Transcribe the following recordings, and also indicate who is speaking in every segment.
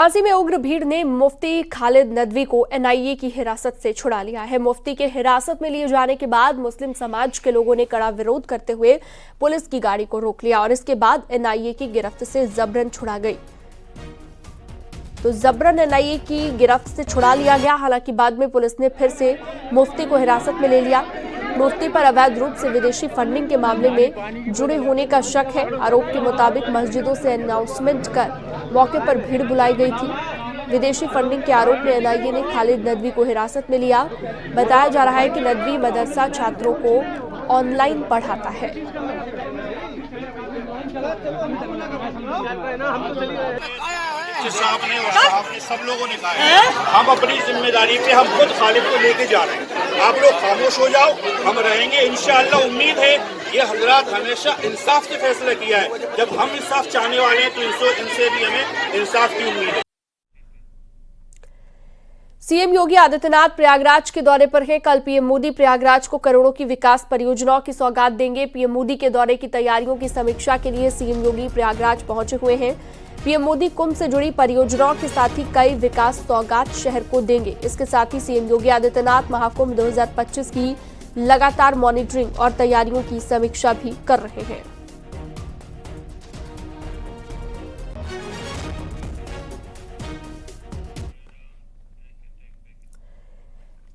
Speaker 1: वाराणसी में उग्र भीड़ ने मुफ्ती खालिद नदवी को एनआईए की हिरासत से छुड़ा लिया है। मुफ्ती के हिरासत में लिए जाने के बाद मुस्लिम समाज के लोगों ने कड़ा विरोध करते हुए पुलिस की गाड़ी को रोक लिया और इसके बाद एनआईए की गिरफ्त से जबरन छुड़ा गई। तो जबरन एनआईए की गिरफ्त से छुड़ा लिया गया। हालांकि बाद में पुलिस ने फिर से मुफ्ती को हिरासत में ले लिया। मुफ्ती पर अवैध रूप से विदेशी फंडिंग के मामले में जुड़े होने का शक है। आरोप के मुताबिक मस्जिदों से अनाउंसमेंट कर मौके पर भीड़ बुलाई गई थी। विदेशी फंडिंग के आरोप में एनआईए ने खालिद नदवी को हिरासत में लिया। बताया जा रहा है कि नदवी मदरसा छात्रों को ऑनलाइन पढ़ाता है।
Speaker 2: साहब ने और साहब ने सब लोगों ने कहा है हम अपनी जिम्मेदारी पे हम खुद खालिद को लेके जा रहे हैं। आप लोग खामोश हो जाओ, हम रहेंगे इंशाअल्लाह। उम्मीद है ये हजरात हमेशा इंसाफ से फैसला किया है। जब हम इंसाफ चाहने वाले हैं तो इनसे भी हमें इंसाफ की उम्मीद है।
Speaker 1: सीएम योगी आदित्यनाथ प्रयागराज के दौरे पर हैं। कल पीएम मोदी प्रयागराज को करोड़ों की विकास परियोजनाओं की सौगात देंगे। पीएम मोदी के दौरे की तैयारियों की समीक्षा के लिए सीएम योगी प्रयागराज पहुंचे हुए हैं। पीएम मोदी कुंभ से जुड़ी परियोजनाओं के साथ ही कई विकास सौगात शहर को देंगे। इसके साथ ही सीएम योगी आदित्यनाथ महाकुंभ 2025 की लगातार मॉनिटरिंग और तैयारियों की समीक्षा भी कर रहे हैं।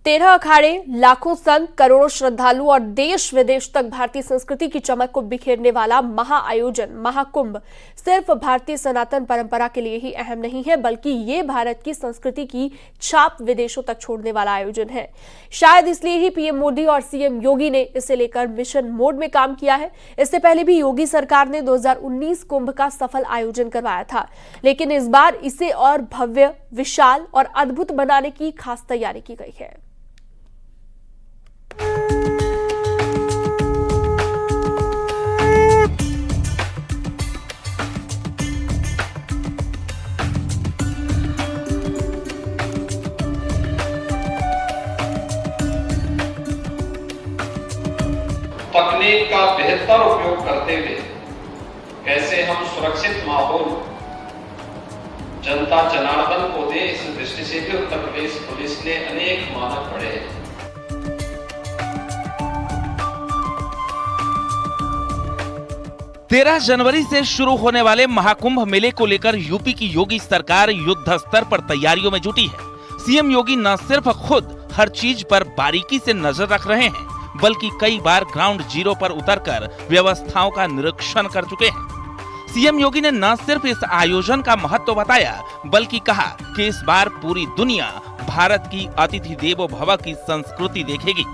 Speaker 1: 13 अखाड़े, लाखों संत, करोड़ों श्रद्धालु और देश विदेश तक भारतीय संस्कृति की चमक को बिखेरने वाला महाआयोजन महाकुंभ सिर्फ भारतीय सनातन परंपरा के लिए ही अहम नहीं है, बल्कि ये भारत की संस्कृति की छाप विदेशों तक छोड़ने वाला आयोजन है। शायद इसलिए ही पीएम मोदी और सीएम योगी ने इसे लेकर मिशन मोड में काम किया है। इससे पहले भी योगी सरकार ने 2019 कुंभ का सफल आयोजन करवाया था, लेकिन इस बार इसे और भव्य, विशाल और अद्भुत बनाने की खास तैयारी की गई है।
Speaker 3: तकनीक का बेहतर उपयोग करते हुए कैसे हम सुरक्षित माहौल जनता जनार्दन को दे, इस दृष्टि से भी उत्तर प्रदेश पुलिस ने अनेक मानक बढ़े हैं।
Speaker 4: तेरह जनवरी से शुरू होने वाले महाकुंभ मेले को लेकर यूपी की योगी सरकार युद्ध स्तर पर तैयारियों में जुटी है। सीएम योगी न सिर्फ खुद हर चीज पर बारीकी से नजर रख रहे हैं, बल्कि कई बार ग्राउंड जीरो पर उतरकर व्यवस्थाओं का निरीक्षण कर चुके हैं। सीएम योगी ने न सिर्फ इस आयोजन का महत्व बताया, बल्कि कहा कि इस बार पूरी दुनिया भारत की अतिथि देवो भव की संस्कृति देखेगी।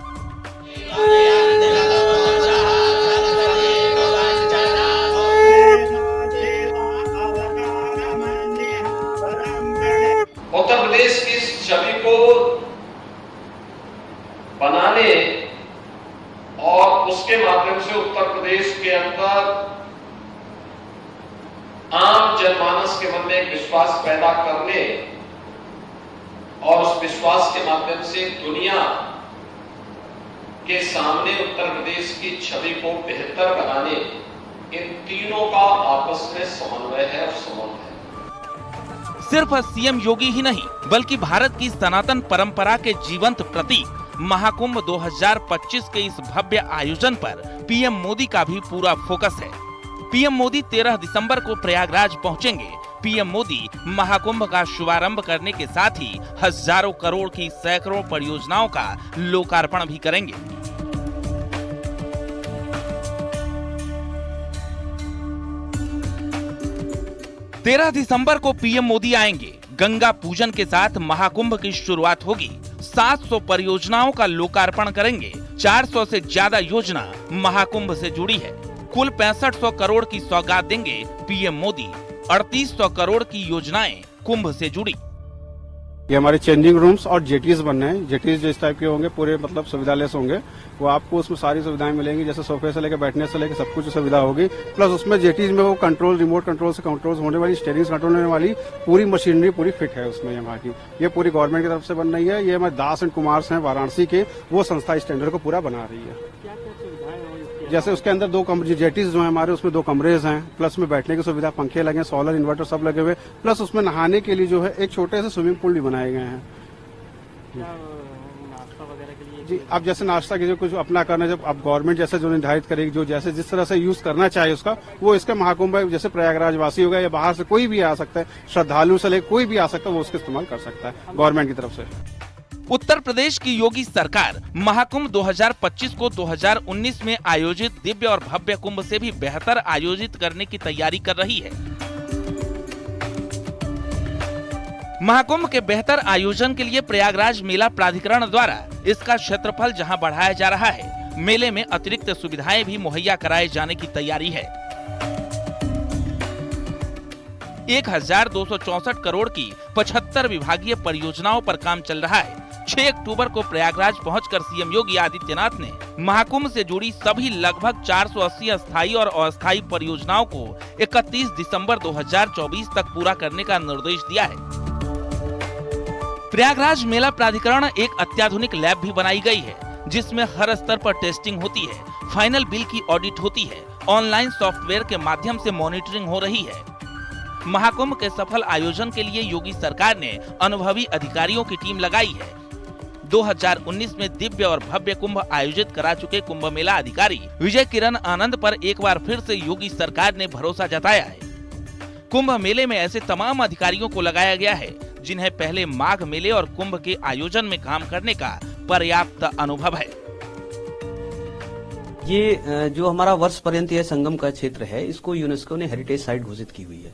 Speaker 3: उत्तर प्रदेश की छवि को बनाने और उसके माध्यम से उत्तर प्रदेश के अंदर आम जनमानस के मन में एक विश्वास पैदा करने और उस विश्वास के माध्यम से दुनिया के सामने उत्तर प्रदेश की छवि को बेहतर बनाने, इन तीनों का आपस में समन्वय है और संबंध है।
Speaker 4: सिर्फ सीएम योगी ही नहीं, बल्कि भारत की सनातन परंपरा के जीवंत प्रतीक महाकुंभ 2025 के इस भव्य आयोजन पर पीएम मोदी का भी पूरा फोकस है। पीएम मोदी 13 दिसंबर को प्रयागराज पहुंचेंगे। पीएम मोदी महाकुंभ का शुभारंभ करने के साथ ही हजारों करोड़ की सैकड़ों परियोजनाओं का लोकार्पण भी करेंगे। तेरह दिसंबर को पीएम मोदी आएंगे। गंगा पूजन के साथ महाकुंभ की शुरुआत होगी। 700 परियोजनाओं का लोकार्पण करेंगे। 400 से ज्यादा योजना महाकुंभ से जुड़ी है। कुल 6500 करोड़ की सौगात देंगे पीएम मोदी। 3800 करोड़ की योजनाएं कुंभ से जुड़ी।
Speaker 5: ये हमारे चेंजिंग रूम्स और जेटीज बनने हैं। जेटीज जिस टाइप के होंगे पूरे मतलब सुविधालेस होंगे, वो आपको उसमें सारी सुविधाएं मिलेंगी, जैसे सोफे से लेकर बैठने से लेकर सब कुछ सुविधा होगी। प्लस उसमें जेटीज में वो कंट्रोल, रिमोट कंट्रोल से कंट्रोल होने वाली, स्टीयरिंग कंट्रोल होने वाली पूरी मशीनरी पूरी फिट है उसमें यहाँ की। ये पूरी गवर्नमेंट की तरफ से बन रही है। ये हमारे दास एंड कुमार हैं वाराणसी के, वो संस्था स्टैंडर्ड को पूरा बना रही है। जैसे उसके अंदर 2 कमरे जेटीज जो है हमारे, उसमें 2 कमरेज हैं, प्लस में बैठने की सुविधा, पंखे लगे, सोलर इन्वर्टर सब लगे हुए, प्लस उसमें नहाने के लिए जो है एक छोटे से स्विमिंग पूल भी बनाए गए हैं। जी, आप जैसे नाश्ता कीजिए, कुछ अपना करना, जब आप गवर्नमेंट जैसे जो निर्धारित करेगी, जो जैसे जिस तरह से यूज करना चाहिए उसका, वो इसके महाकुंभ है। जैसे प्रयागराज वासी होगा या बाहर से कोई भी आ सकता है, श्रद्धालु से लेकर कोई भी आ सकता है, वो उसका इस्तेमाल कर सकता है गवर्नमेंट की तरफ से।
Speaker 4: उत्तर प्रदेश की योगी सरकार महाकुंभ 2025 को 2019 में आयोजित दिव्य और भव्य कुंभ से भी बेहतर आयोजित करने की तैयारी कर रही है। महाकुंभ के बेहतर आयोजन के लिए प्रयागराज मेला प्राधिकरण द्वारा इसका क्षेत्रफल जहां बढ़ाया जा रहा है, मेले में अतिरिक्त सुविधाएं भी मुहैया कराए जाने की तैयारी है। 1264 करोड़ की 75 विभागीय परियोजनाओं पर काम चल रहा है। 6 अक्टूबर को प्रयागराज पहुंचकर सीएम योगी आदित्यनाथ ने महाकुंभ से जुड़ी सभी लगभग 480 अस्थायी और अस्थायी परियोजनाओं को 31 दिसंबर 2024 तक पूरा करने का निर्देश दिया है। प्रयागराज मेला प्राधिकरण एक अत्याधुनिक लैब भी बनाई गई है, जिसमें हर स्तर पर टेस्टिंग होती है, फाइनल बिल की ऑडिट होती है, ऑनलाइन सॉफ्टवेयर के माध्यम से मॉनिटरिंग हो रही है। महाकुंभ के सफल आयोजन के लिए योगी सरकार ने अनुभवी अधिकारियों की टीम लगाई है। 2019 में दिव्य और भव्य कुंभ आयोजित करा चुके कुंभ मेला अधिकारी विजय किरण आनंद पर एक बार फिर से योगी सरकार ने भरोसा जताया है। कुंभ मेले में ऐसे तमाम अधिकारियों को लगाया गया है जिन्हें पहले माघ मेले और कुंभ के आयोजन में काम करने का पर्याप्त अनुभव है।
Speaker 6: ये जो हमारा वर्ष पर्यंत यह संगम का क्षेत्र है, इसको यूनेस्को ने हेरिटेज साइट घोषित की हुई है।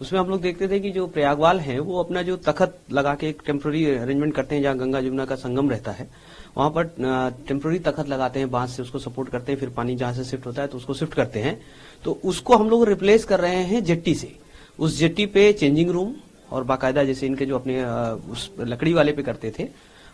Speaker 6: उसमें हम लोग देखते थे कि जो प्रयागवाल है वो अपना जो तखत लगा के एक टेम्पोररी अरेंजमेंट करते हैं, जहाँ गंगा जमुना का संगम रहता है वहां पर टेम्पोररी तखत लगाते हैं, बांस से उसको सपोर्ट करते हैं, फिर पानी जहां से शिफ्ट होता है तो उसको शिफ्ट करते हैं। तो उसको हम लोग रिप्लेस कर रहे हैं जेट्टी से। उस जेट्टी पे चेंजिंग रूम और बाकायदा जैसे इनके जो अपने उस लकड़ी वाले पे करते थे,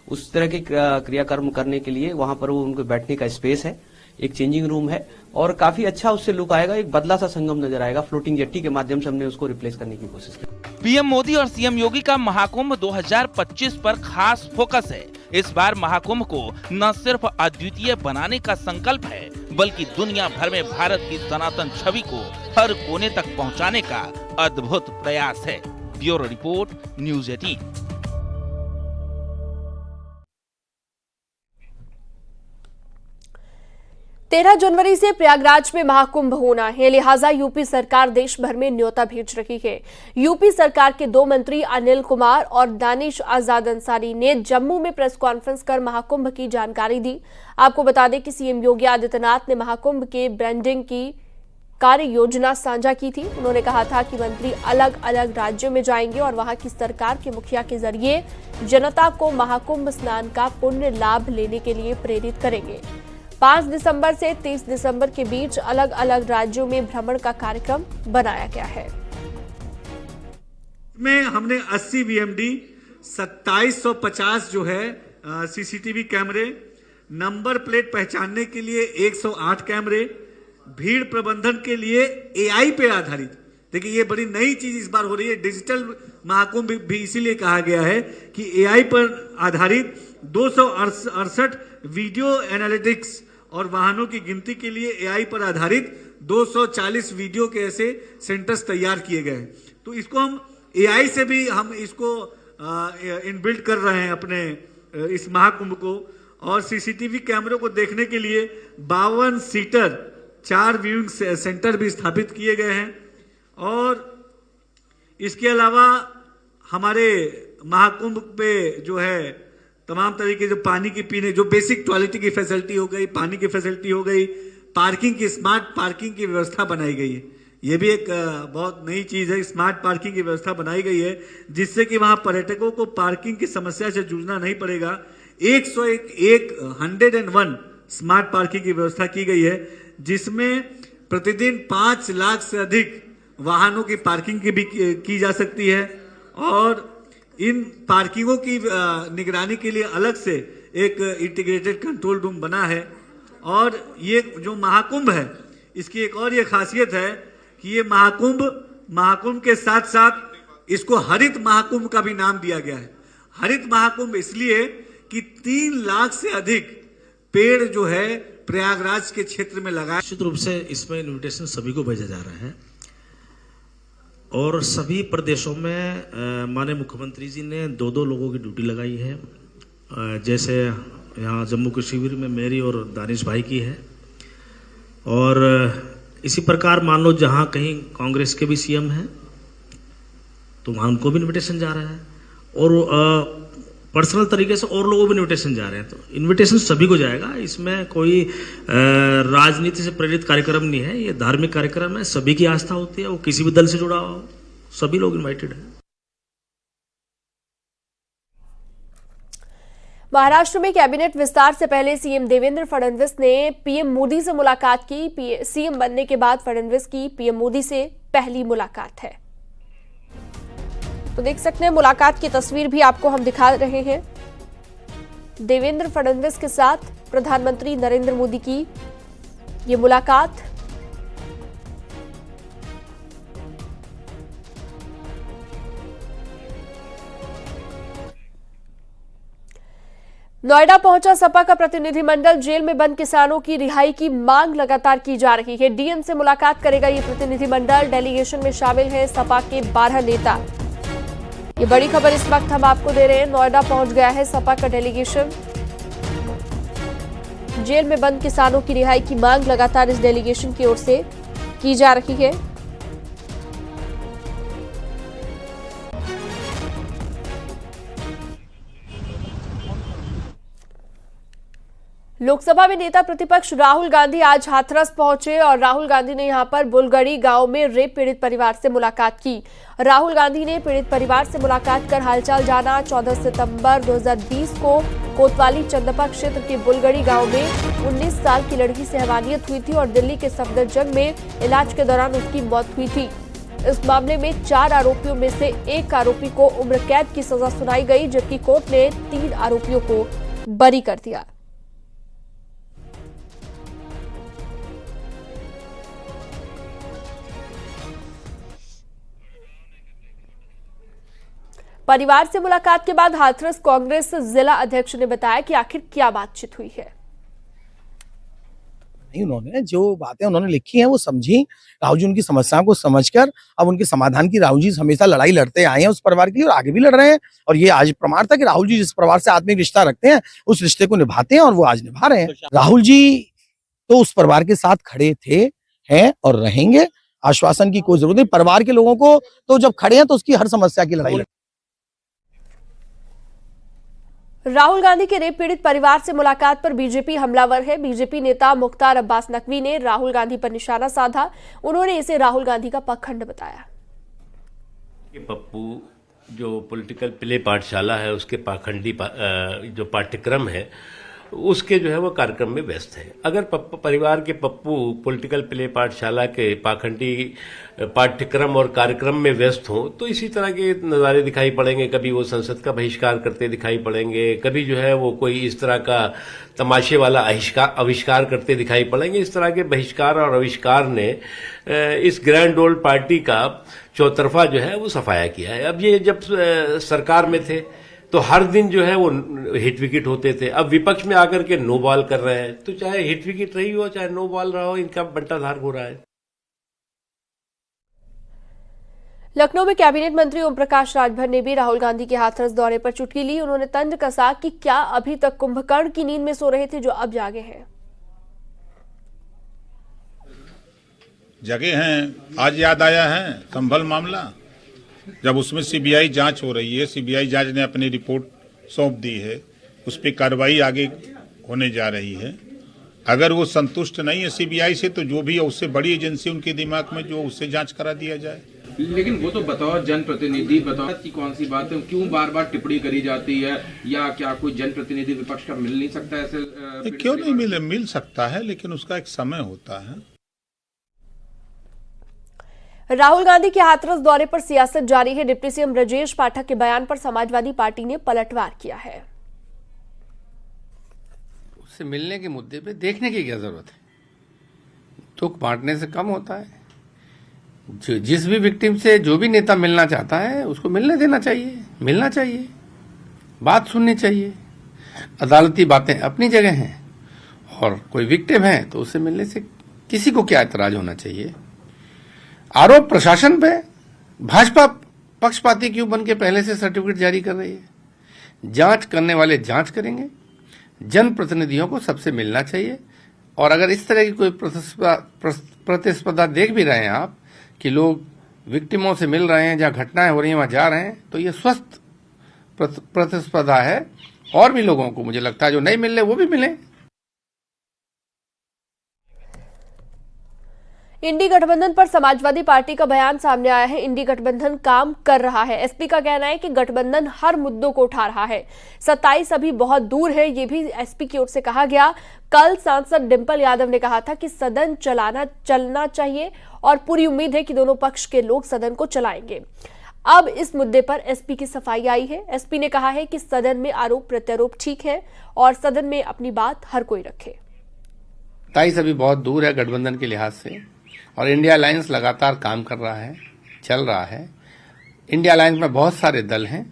Speaker 6: उस तरह के क्रियाकर्म करने के लिए वहां पर वो उनके बैठने का स्पेस है, एक चेंजिंग रूम है और काफी अच्छा उससे लुक आएगा, एक बदला सा संगम नजर आएगा। फ्लोटिंग जेट्टी के माध्यम से हमने उसको रिप्लेस करने की कोशिश की।
Speaker 4: पीएम मोदी और सीएम योगी का महाकुंभ 2025 पर खास फोकस है। इस बार महाकुंभ को न सिर्फ अद्वितीय बनाने का संकल्प है, बल्कि दुनिया भर में भारत की सनातन छवि को हर कोने तक पहुंचाने का अद्भुत प्रयास है। Bureau report, news 18।
Speaker 1: 13 जनवरी से प्रयागराज में महाकुंभ होना है, लिहाजा यूपी सरकार देश भर में न्योता भेज रही है। यूपी सरकार के 2 मंत्री अनिल कुमार और दानिश आजाद अंसारी ने जम्मू में प्रेस कॉन्फ्रेंस कर महाकुंभ की जानकारी दी। आपको बता दें कि सीएम योगी आदित्यनाथ ने महाकुंभ के ब्रांडिंग की कार्य योजना साझा की थी। उन्होंने कहा था कि मंत्री अलग अलग राज्यों में जाएंगे और वहां की सरकार के मुखिया के जरिए जनता को महाकुंभ स्नान का पुण्य लाभ लेने के लिए प्रेरित करेंगे। 5 दिसंबर से 30 दिसंबर के बीच अलग अलग राज्यों में भ्रमण का कार्यक्रम बनाया गया है।
Speaker 7: में हमने 80 VMD 2750 जो है सीसीटीवी कैमरे, नंबर प्लेट पहचानने के लिए 108 कैमरे, भीड़ प्रबंधन के लिए AI पे आधारित, देखिए ये बड़ी नई चीज इस बार हो रही है। डिजिटल महाकुंभ भी इसीलिए कहा गया है कि AI पर आधारित 268 वीडियो एनालिटिक्स और वाहनों की गिनती के लिए AI पर आधारित 240 वीडियो के ऐसे सेंटर्स तैयार किए गए हैं। तो इसको हम AI से भी हम इसको इनबिल्ट कर रहे हैं अपने इस महाकुंभ को। और सीसीटीवी कैमरों को देखने के लिए 52 सीटर 4 व्यूइंग सेंटर भी स्थापित किए गए हैं। और इसके अलावा हमारे महाकुंभ पे जो है तमाम तरीके जो पानी की पीने, जो बेसिक टॉयलेट की फैसिलिटी हो गई, पानी की फैसिलिटी हो गई, पार्किंग की स्मार्ट पार्किंग की व्यवस्था बनाई गई है। ये भी एक बहुत नई चीज है, स्मार्ट पार्किंग की व्यवस्था बनाई गई है जिससे कि वहां पर्यटकों को पार्किंग की समस्या से जूझना नहीं पड़ेगा। 101 स्मार्ट पार्किंग की व्यवस्था की गई है जिसमें प्रतिदिन 5 लाख से अधिक वाहनों की पार्किंग की भी की जा सकती है। और इन पार्किंगों की निगरानी के लिए अलग से एक इंटीग्रेटेड कंट्रोल रूम बना है। और ये जो महाकुंभ है इसकी एक और ये खासियत है कि ये महाकुंभ के साथ साथ इसको हरित महाकुंभ का भी नाम दिया गया है। हरित महाकुंभ इसलिए कि 3 लाख से अधिक पेड़ जो है प्रयागराज के क्षेत्र में लगाया।
Speaker 8: निश्चित रूप से इसमें इनविटेशन सभी को भेजा जा रहा है और सभी प्रदेशों में माननीय मुख्यमंत्री जी ने 2-2 लोगों की ड्यूटी लगाई है। जैसे यहाँ जम्मू कश्मीर में मेरी और दानिश भाई की है, और इसी प्रकार मान लो जहाँ कहीं कांग्रेस के भी सीएम हैं तो वहाँ उनको भी इनविटेशन जा रहा है, और पर्सनल तरीके से और लोगों को भी इनविटेशन जा रहे हैं। तो इनविटेशन सभी को जाएगा, इसमें कोई राजनीति से प्रेरित कार्यक्रम नहीं है, ये धार्मिक कार्यक्रम है। सभी की आस्था होती है, वो किसी भी दल से जुड़ा हो, सभी लोग इनवाइटेड हैं।
Speaker 1: महाराष्ट्र में कैबिनेट विस्तार से पहले सीएम देवेंद्र फडणवीस ने पीएम मोदी से मुलाकात की। सीएम बनने के बाद फडणवीस की पीएम मोदी से पहली मुलाकात है। तो देख सकते हैं, मुलाकात की तस्वीर भी आपको हम दिखा रहे हैं। देवेंद्र फडणवीस के साथ प्रधानमंत्री नरेंद्र मोदी की ये मुलाकात। नोएडा पहुंचा सपा का प्रतिनिधिमंडल। जेल में बंद किसानों की रिहाई की मांग लगातार की जा रही है। डीएम से मुलाकात करेगा ये प्रतिनिधिमंडल। डेलीगेशन में शामिल है सपा के 12 नेता। ये बड़ी खबर इस वक्त हम आपको दे रहे हैं। नोएडा पहुंच गया है सपा का डेलीगेशन। जेल में बंद किसानों की रिहाई की मांग लगातार इस डेलीगेशन की ओर से की जा रही है। लोकसभा में नेता प्रतिपक्ष राहुल गांधी आज हाथरस पहुंचे और राहुल गांधी ने यहां पर बुलगड़ी गांव में रेप पीड़ित परिवार से मुलाकात की। राहुल गांधी ने पीड़ित परिवार से मुलाकात कर हालचाल जाना। 14 सितंबर 2020 को कोतवाली चंदपा क्षेत्र के बुलगड़ी गांव में 19 साल की लड़की से हैवानियत हुई थी और दिल्ली के सफदरजंग में इलाज के दौरान उसकी मौत हुई थी। इस मामले में 4 आरोपियों में से एक आरोपी को उम्र कैद की सजा सुनाई गई, जबकि कोर्ट ने 3 आरोपियों को बरी कर दिया। परिवार से मुलाकात के बाद हाथरस कांग्रेस जिला अध्यक्ष ने बताया कि आखिर क्या बातचीत हुई है।
Speaker 9: नहीं, उन्होंने जो बातें उन्होंने लिखी हैं वो समझी। राहुल जी उनकी समस्याओं को समझकर अब उनके समाधान की राहुल जी हमेशा लड़ाई लड़ते आए हैं उस परिवार के लिए और आगे भी लड़ रहे हैं। और ये आज प्रमाण था कि राहुल जी जिस परिवार से आत्मिक रिश्ता रखते हैं उस रिश्ते को निभाते हैं और वो आज निभा रहे हैं। राहुल जी तो उस परिवार के साथ खड़े थे, हैं और रहेंगे। आश्वासन की कोई जरूरत नहीं। परिवार के लोगों को तो जब खड़े हैं तो उसकी हर समस्या की लड़ाई।
Speaker 1: राहुल गांधी के रेप पीड़ित परिवार से मुलाकात पर बीजेपी हमलावर है। बीजेपी नेता मुख्तार अब्बास नकवी ने राहुल गांधी पर निशाना साधा। उन्होंने इसे राहुल गांधी का पखंड बताया।
Speaker 10: पप्पू जो पॉलिटिकल प्ले पाठशाला है उसके पाखंडी जो पाठ्यक्रम है उसके जो है वो कार्यक्रम में व्यस्त है। अगर परिवार के पप्पू पॉलिटिकल प्ले पाठशाला के पाखंडी पाठ्यक्रम और कार्यक्रम में व्यस्त हों तो इसी तरह के नज़ारे दिखाई पड़ेंगे। कभी वो संसद का बहिष्कार करते दिखाई पड़ेंगे, कभी जो है वो कोई इस तरह का तमाशे वाला आविष्कार करते दिखाई पड़ेंगे। इस तरह के बहिष्कार और आविष्कार ने इस ग्रैंड ओल्ड पार्टी का चौतरफा जो है वो सफाया किया है। अब ये जब सरकार में थे तो हर दिन जो है वो हिट विकेट होते थे। अब विपक्ष में आकर के नो बॉल कर रहे हैं, तो चाहे हिट विकेट रही हो चाहे नो बॉल रहा हो, इनका बंटाधार हो रहा है।
Speaker 1: लखनऊ में कैबिनेट मंत्री ओम प्रकाश राजभर ने भी राहुल गांधी के हाथरस दौरे पर चुटकी ली। उन्होंने तंज कसा कि क्या अभी तक कुंभकर्ण की नींद में सो रहे थे जो अब जागे हैं।
Speaker 11: जगह हैं, आज याद आया है संभल मामला, जब उसमें सीबीआई जांच हो रही है। सीबीआई जांच ने अपनी रिपोर्ट सौंप दी है, उस पर कार्रवाई आगे होने जा रही है। अगर वो संतुष्ट नहीं है सीबीआई से तो जो भी है उससे बड़ी एजेंसी उनके दिमाग में जो उससे जांच करा दिया जाए।
Speaker 12: लेकिन वो तो बताओ जनप्रतिनिधि, बताओ की कौन सी बात है, क्यों बार बार टिप्पणी करी जाती है, या क्या कोई जनप्रतिनिधि विपक्ष का मिल नहीं सकता ऐसे?
Speaker 11: क्यों नहीं मिल सकता है, लेकिन उसका एक समय होता है।
Speaker 1: राहुल गांधी के हाथरस दौरे पर सियासत जारी है। डिप्टी सीएम ब्रजेश पाठक के बयान पर समाजवादी पार्टी ने पलटवार किया है।
Speaker 13: उससे मिलने के मुद्दे पे देखने की क्या जरूरत है, दुख बांटने से कम होता है। जिस भी विक्टिम से जो भी नेता मिलना चाहता है उसको मिलने देना चाहिए, मिलना चाहिए, बात सुननी चाहिए। अदालती बातें अपनी जगह हैं और कोई विक्टिम है तो उससे मिलने से किसी को क्या ऐतराज होना चाहिए। आरोप प्रशासन पे, भाजपा पक्षपाती क्यों बन के पहले से सर्टिफिकेट जारी कर रही है। जांच करने वाले जांच करेंगे, जनप्रतिनिधियों को सबसे मिलना चाहिए। और अगर इस तरह की कोई प्रतिस्पर्धा देख भी रहे हैं आप कि लोग विक्टिमों से मिल रहे हैं, जहां घटनाएं हो रही हैं वहां जा रहे हैं, तो ये स्वस्थ प्रतिस्पर्धा है। और भी लोगों को मुझे लगता है जो नहीं मिल रहे वो भी मिलें।
Speaker 1: इंडी गठबंधन पर समाजवादी पार्टी का बयान सामने आया है। इंडी गठबंधन काम कर रहा है। एसपी का कहना है कि गठबंधन हर मुद्दों को उठा रहा है। 27 अभी बहुत दूर है, ये भी एसपी की ओर से कहा गया। कल सांसद डिंपल यादव ने कहा था कि सदन चलना चाहिए और पूरी उम्मीद है कि दोनों पक्ष के लोग सदन को चलाएंगे। अब इस मुद्दे पर एसपी की सफाई आई है। एसपी ने कहा है कि सदन में आरोप प्रत्यारोप ठीक है और सदन में अपनी बात हर कोई रखे।
Speaker 13: 27 अभी बहुत दूर है गठबंधन के लिहाज से, और इंडिया अलायंस लगातार काम कर रहा है, चल रहा है। इंडिया अलायंस में बहुत सारे दल हैं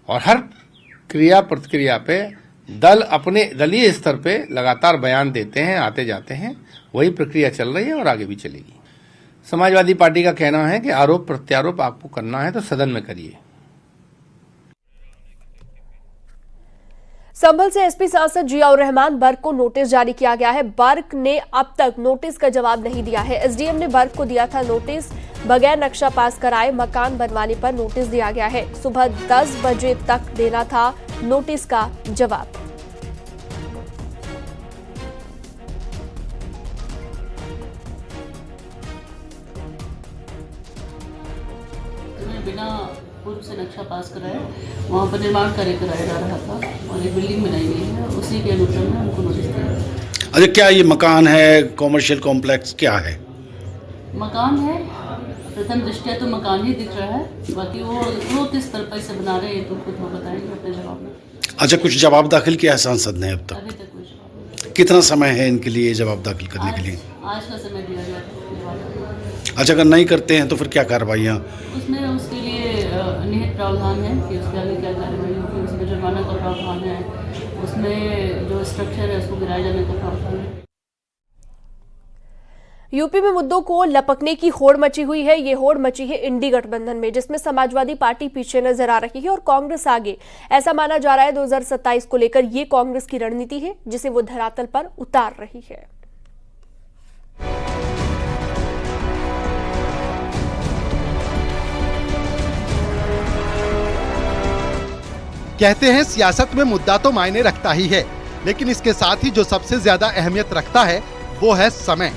Speaker 13: और हर क्रिया प्रतिक्रिया पे दल अपने दलीय स्तर पे लगातार बयान देते हैं, आते जाते हैं। वही प्रक्रिया चल रही है और आगे भी चलेगी। समाजवादी पार्टी का कहना है कि आरोप प्रत्यारोप आपको करना है तो सदन में करिए।
Speaker 1: संभल से एसपी सांसद जियाउर रहमान बर्क को नोटिस जारी किया गया है। बर्क ने अब तक नोटिस का जवाब नहीं दिया है। एसडीएम ने बर्क को दिया था नोटिस, बगैर नक्शा पास कराए मकान बनवाने पर नोटिस दिया गया है। सुबह 10 बजे तक देना था नोटिस का जवाब।
Speaker 14: बिना पूर्व से नक्शा पास कराए वहाँ पर निर्माण कार्य कराया जा रहा था और एक बिल्डिंग बनाई गई है, उसी के अनुक्रम में उनको नोटिस दिया।
Speaker 15: अच्छा, क्या ये मकान है, कॉमर्शियल कॉम्प्लेक्स क्या है?
Speaker 14: मकान है, प्रथम दृष्टया तो मकान ही दिख रहा है, बाकी वो किस तरह पर इसे बना रहे हैं तो खुद वो बताएंगे अपने जवाब में।
Speaker 15: अच्छा, कुछ जवाब दाखिल किया है सांसद ने अब तक?
Speaker 14: अभी तक कोई जवाब नहीं।
Speaker 15: कितना समय है इनके लिए जवाब दाखिल करने के लिए?
Speaker 14: आज का समय दिया गया था।
Speaker 15: अच्छा, अगर नहीं करते हैं तो फिर क्या कार्रवाइयाँ?
Speaker 14: उसमें उसके लिए निहित प्रावधान है कि उसके आगे क्या कार्रवाई होगी। उसमें जुर्माना का प्रावधान है, उसमें जो स्ट्रक्चर है उसको गिराए जाने का प्रावधान है।
Speaker 1: यूपी में मुद्दों को लपकने की होड़ मची हुई है। ये होड़ मची है इंडी गठबंधन में, जिसमें समाजवादी पार्टी पीछे नजर आ रही है और कांग्रेस आगे। ऐसा माना जा रहा है 2027 को लेकर ये कांग्रेस की रणनीति है जिसे वो धरातल पर उतार रही है।
Speaker 16: कहते हैं सियासत में मुद्दा तो मायने रखता ही है, लेकिन इसके साथ ही जो सबसे ज्यादा अहमियत रखता है वो है समय।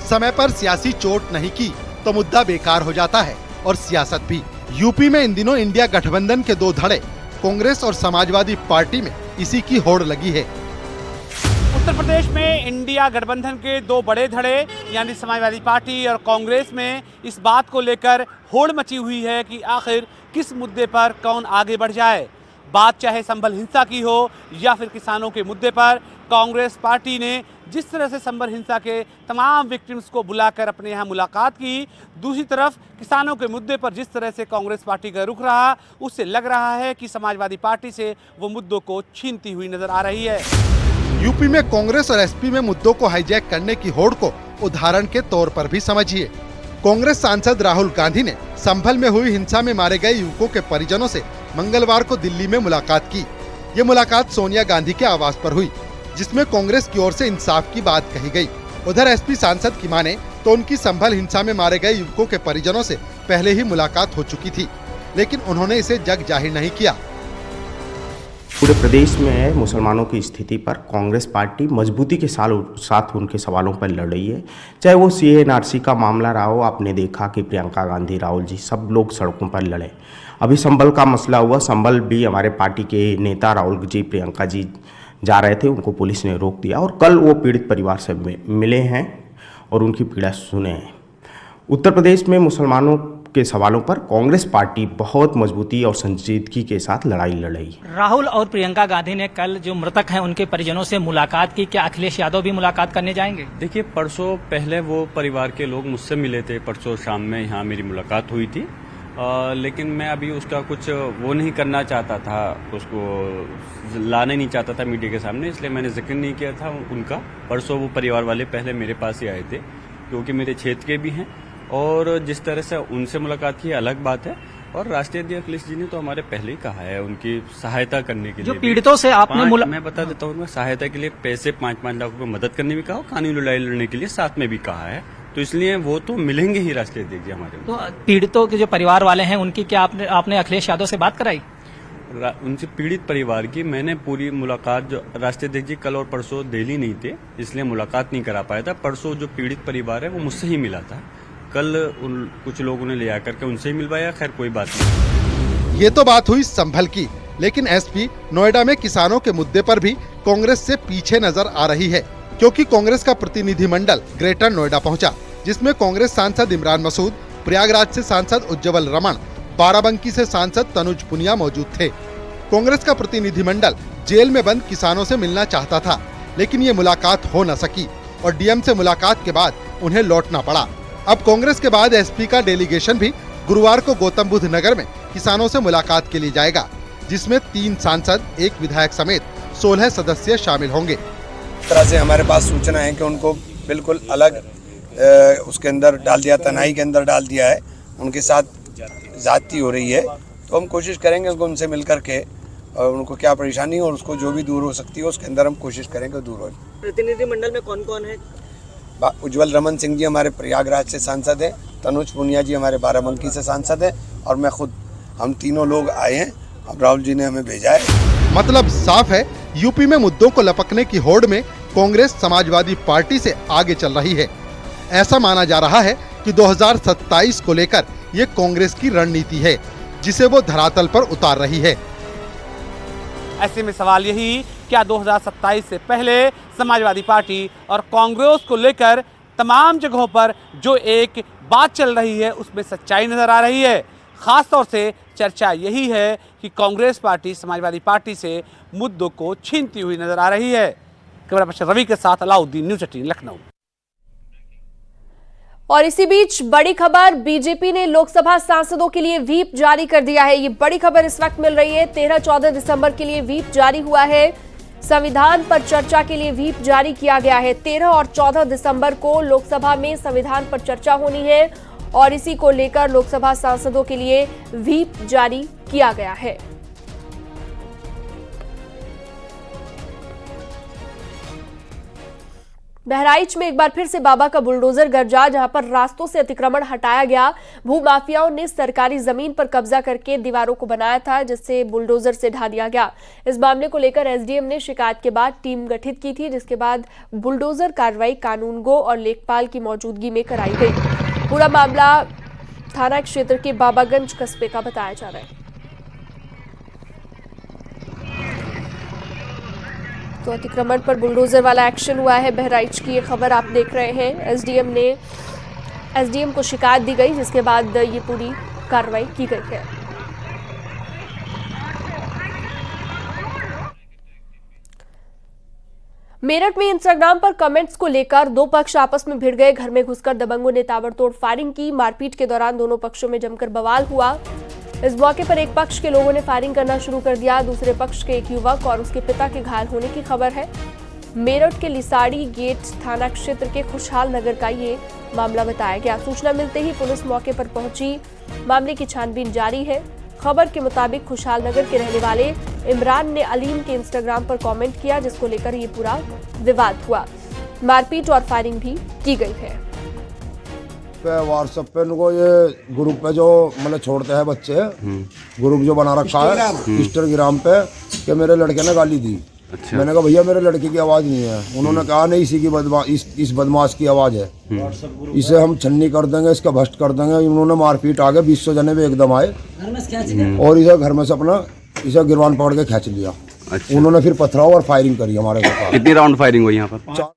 Speaker 16: समय पर सियासी चोट नहीं की तो मुद्दा बेकार हो जाता है और सियासत भी। यूपी में इन दिनों इंडिया गठबंधन के दो धड़े, कांग्रेस और समाजवादी पार्टी में इसी की होड़ लगी है।
Speaker 17: उत्तर प्रदेश में इंडिया गठबंधन के दो बड़े धड़े यानी समाजवादी पार्टी और कांग्रेस में इस बात को लेकर होड़ मची हुई है कि आखिर किस मुद्दे पर कौन आगे बढ़ जाए। बात चाहे संभल हिंसा की हो या फिर किसानों के मुद्दे पर, कांग्रेस पार्टी ने जिस तरह से संभल हिंसा के तमाम विक्टिम्स को बुलाकर अपने यहाँ मुलाकात की, दूसरी तरफ किसानों के मुद्दे पर जिस तरह से कांग्रेस पार्टी का रुख रहा, उससे लग रहा है कि समाजवादी पार्टी से वो मुद्दों को छीनती हुई नजर आ रही है।
Speaker 16: यूपी में कांग्रेस और एसपी में मुद्दों को हाईजैक करने की होड़ को उदाहरण के तौर पर भी समझिए। कांग्रेस सांसद राहुल गांधी ने संभल में हुई हिंसा में मारे गए युवकों के परिजनों से मंगलवार को दिल्ली में मुलाकात की। ये मुलाकात सोनिया गांधी के आवास पर हुई, जिसमें कांग्रेस की ओर से इंसाफ की बात कही गई। उधर एसपी सांसद की माने तो उनकी संभल हिंसा में मारे गए युवकों के परिजनों से पहले ही मुलाकात हो चुकी थी, लेकिन उन्होंने इसे जग जाहिर नहीं किया।
Speaker 18: पूरे प्रदेश में मुसलमानों की स्थिति पर कांग्रेस पार्टी मजबूती के साथ उनके सवालों पर लड़ रही है। चाहे वो CA/NRC का मामला रहा हो, आपने देखा कि प्रियंका गांधी, राहुल जी सब लोग सड़कों पर लड़े। अभी संभल का मसला हुआ, संभल भी हमारे पार्टी के नेता राहुल जी, प्रियंका जी जा रहे थे, उनको पुलिस ने रोक दिया और कल वो पीड़ित परिवार से मिले हैं और उनकी पीड़ा सुने हैं। उत्तर प्रदेश में मुसलमानों के सवालों पर कांग्रेस पार्टी बहुत मजबूती और संजीदगी के साथ लड़ाई लड़ रही है।
Speaker 19: राहुल और प्रियंका गांधी ने कल जो मृतक हैं उनके परिजनों से मुलाकात की, क्या अखिलेश यादव भी मुलाकात करने जाएंगे?
Speaker 20: देखिए, परसों पहले वो परिवार के लोग मुझसे मिले थे, परसों शाम में यहाँ मेरी मुलाकात हुई थी लेकिन मैं अभी उसका कुछ वो नहीं करना चाहता था, उसको लाने नहीं चाहता था मीडिया के सामने, इसलिए मैंने जिक्र नहीं किया था उनका। परसों वो परिवार वाले पहले मेरे पास ही आए थे, क्योंकि मेरे क्षेत्र के भी हैं, और जिस तरह से उनसे मुलाकात की अलग बात है। और राष्ट्रीय अध्यक्ष अखिलेश जी ने तो हमारे पहले ही कहा है उनकी सहायता करने के लिए।
Speaker 19: जो पीड़ितों से आपने
Speaker 20: मैं बता देता हूँ, सहायता के लिए पैसे 5-5 लाख रुपए मदद करने भी कहा, कानूनी लड़ाई लड़ने के लिए साथ में भी कहा है, तो इसलिए वो तो मिलेंगे ही राष्ट्रीय अध्यक्ष जी हमारे।
Speaker 19: तो पीड़ितों के जो परिवार वाले हैं उनकी क्या आपने अखिलेश यादव से बात कराई?
Speaker 20: उनसे पीड़ित परिवार की मैंने पूरी मुलाकात, जो राष्ट्रीय अध्यक्ष जी कल और परसों दिल्ली नहीं थे इसलिए मुलाकात नहीं करा पाया था। परसों जो पीड़ित परिवार है वो मुझसे ही मिला था, कल कुछ लोगों ने ले आकर के उनसे ही मिलवाया। खैर कोई बात नहीं।
Speaker 16: ये तो बात हुई संभल की, लेकिन एसपी नोएडा में किसानों के मुद्दे पर भी कांग्रेस से पीछे नजर आ रही है, क्योंकि कांग्रेस का प्रतिनिधिमंडल ग्रेटर नोएडा पहुंचा, जिसमें कांग्रेस सांसद इमरान मसूद, प्रयागराज से सांसद उज्जवल रमण, बाराबंकी से सांसद तनुज पुनिया मौजूद थे। कांग्रेस का प्रतिनिधिमंडल जेल में बंद किसानों से मिलना चाहता था, लेकिन ये मुलाकात हो न सकी और डीएम से मुलाकात के बाद उन्हें लौटना पड़ा। अब कांग्रेस के बाद एसपी का डेलीगेशन भी गुरुवार को गौतम बुद्ध नगर में किसानों से मुलाकात के लिए जाएगा, जिसमें 3 सांसद, 1 विधायक समेत 16 सदस्य शामिल होंगे।
Speaker 21: इस तरह से हमारे पास सूचना है कि उनको बिल्कुल अलग उसके अंदर डाल दिया, तनाई के अंदर डाल दिया है, उनके साथ ज्यादती हो रही है। तो हम कोशिश करेंगे उसको उनसे मिल करके और उनको क्या परेशानी हो और उसको जो भी दूर हो सकती है उसके अंदर हम कोशिश करेंगे दूर हो।
Speaker 22: प्रतिनिधिमंडल में कौन कौन है?
Speaker 21: उज्जवल रमन सिंह जी हमारे प्रयागराज से सांसद हैं, तनुज पुनिया जी हमारे बाराबंकी से सांसद हैं और मैं खुद, हम तीनों लोग आए हैं। अब राहुल जी ने हमें भेजा है।
Speaker 16: मतलब साफ है, यूपी में मुद्दों को लपकने की होड़ में कांग्रेस समाजवादी पार्टी से आगे चल रही है। ऐसा माना जा रहा है कि 2027 को लेकर ये कांग्रेस की रणनीति है, जिसे वो धरातल पर उतार रही है।
Speaker 17: ऐसे में सवाल यही, क्या 2027 से पहले समाजवादी पार्टी और कांग्रेस को लेकर तमाम जगहों पर जो एक बात चल रही है उसमें सच्चाई नजर आ रही है? खास तौर से चर्चा यही है कि कांग्रेस पार्टी समाजवादी पार्टी से मुद्दों को छीनती हुई नजर आ रही है। कैमरा पर्सन रवि के साथ अलाउद्दीन, न्यूज़ 18 लखनऊ।
Speaker 1: और इसी बीच बड़ी खबर, बीजेपी ने लोकसभा सांसदों के लिए व्हीप जारी कर दिया है। ये बड़ी खबर इस वक्त मिल रही है। 13-14 दिसंबर के लिए व्हीप जारी हुआ है। संविधान पर चर्चा के लिए व्हीप जारी किया गया है। 13 और 14 दिसंबर को लोकसभा में संविधान पर चर्चा होनी है और इसी को लेकर लोकसभा सांसदों के लिए व्हीप जारी किया गया है। बहराइच में एक बार फिर से बाबा का बुलडोजर गरजा, जहां पर रास्तों से अतिक्रमण हटाया गया। भूमाफियाओं ने सरकारी जमीन पर कब्जा करके दीवारों को बनाया था, जिससे बुलडोजर से ढा दिया गया। इस मामले को लेकर एसडीएम ने शिकायत के बाद टीम गठित की थी, जिसके बाद बुलडोजर कार्रवाई कानूनगो और लेखपाल की मौजूदगी में कराई गई। पूरा मामला थाना क्षेत्र के बाबागंज कस्बे का बताया जा रहा है। तो अतिक्रमण पर बुलडोजर वाला एक्शन हुआ है। बहराइच की ये खबर आप देख रहे हैं। एसडीएम को शिकायत दी गई, जिसके बाद ये पूरी कार्रवाई की गई है। मेरठ में इंस्टाग्राम पर कमेंट्स को लेकर 2 पक्ष आपस में भिड़ गए। घर में घुसकर दबंगों ने ताबड़तोड़ फायरिंग की। मारपीट के दौरान दोनों पक्षों में जमकर बवाल हुआ। इस मौके पर एक पक्ष के लोगों ने फायरिंग करना शुरू कर दिया। दूसरे पक्ष के एक युवक और उसके पिता के घायल होने की खबर है। मेरठ के लिसाड़ी गेट थाना क्षेत्र के खुशहाल नगर का ये मामला बताया गया। सूचना मिलते ही पुलिस मौके पर पहुंची। मामले की छानबीन जारी है। खबर के मुताबिक खुशहाल नगर के रहने वाले इमरान ने अलीम के इंस्टाग्राम पर कमेंट किया, जिसको लेकर ये पूरा विवाद हुआ। मारपीट और फायरिंग भी की गई है।
Speaker 23: व्हाट्सएप पे इनको ये ग्रुप पे जो मतलब छोड़ते हैं बच्चे, ग्रुप जो बना रखा है इंस्टाग्राम पे, कि मेरे लड़के ने गाली दी। अच्छा। मैंने कहा भैया मेरे लड़के की आवाज़ नहीं है। उन्होंने कहा नहीं, इसी की इस बदमाश की आवाज़ है, इसे हम छन्नी कर देंगे, इसका भ्रष्ट कर देंगे। उन्होंने मारपीट आ गए, 200 जने भी एकदम आए और इसे घर में से अपना इसे गिरवान पकड़ के खींच लिया। अच्छा। उन्होंने फिर पथराव और फायरिंग करी हमारे घर।
Speaker 24: कितनी राउंड फायरिंग हुई यहाँ पर?